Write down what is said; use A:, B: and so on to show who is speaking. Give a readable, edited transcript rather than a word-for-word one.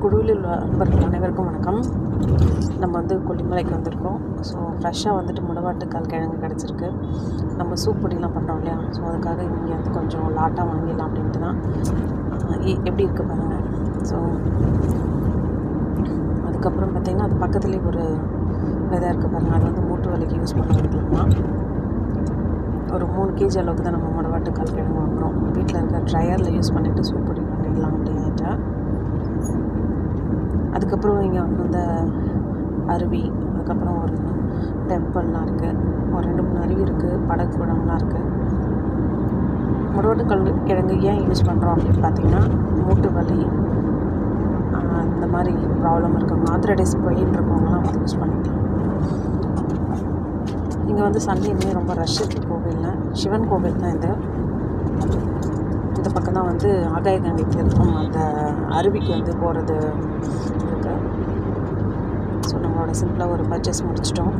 A: குழுவில் உள்ள அன்பர்கள் அனைவருக்கும் வணக்கம். நம்ம வந்து கொல்லிமலைக்கு வந்திருக்கோம். ஸோ ஃப்ரெஷ்ஷாக வந்துட்டு முடவாட்டுக்கால் கிழங்கு கிடச்சிருக்கு. நம்ம சூப் பொடிலாம் பண்ணுறோம் இல்லையா, ஸோ அதுக்காக இங்கே வந்து கொஞ்சம் லாட்டாக வாங்கிடலாம் அப்படின்ட்டு தான். எப்படி இருக்குது பாருங்கள். ஸோ அதுக்கப்புறம் பார்த்திங்கன்னா அது பக்கத்துலேயே ஒரு விதை இருக்குது பாருங்கள். அது வந்து மூட்டு வலிக்கு யூஸ் பண்ணுறதுக்குமா ஒரு 3 kg அளவுக்கு தான் நம்ம முடவாட்டுக்கால் கிழங்கு வாங்குகிறோம். வீட்டில் இருக்க ட்ரையரில் யூஸ் பண்ணிவிட்டு சூப் பொடி பண்ணிடலாம் அப்படின்ட்டு. அதுக்கப்புறம் இங்கே வந்து இந்த அருவி, அதுக்கப்புறம் ஒரு டெம்பிள்லாம் இருக்குது. ஒரு 2-3 அருவி இருக்குது, படகு குளம்லாம் இருக்குது. முடவாட்டுக்கால் கிழங்கு ஏன் யூஸ் பண்ணுறோம் அப்படின்னு பார்த்தீங்கன்னா, மூட்டு வலி இந்த மாதிரி ப்ராப்ளம் இருக்கவங்க, ஆர்த்ரைட்டிஸ் பெயின் இருக்கவங்கலாம் வந்து யூஸ் பண்ணிக்கலாம். இங்கே வந்து சண்டேயுமே ரொம்ப ரஷ் இருக்குது கோவிலில். சிவன் கோவில் தான் இது. இந்த பக்கம் தான் வந்து ஆகாய கங்கைக்கு இருக்கும் அந்த அருவிக்கு வந்து போகிறது இருக்குது. ஸோ நம்மளோட சிம்பிளாக ஒரு பர்ச்சேஸ் முடிச்சிட்டோம்.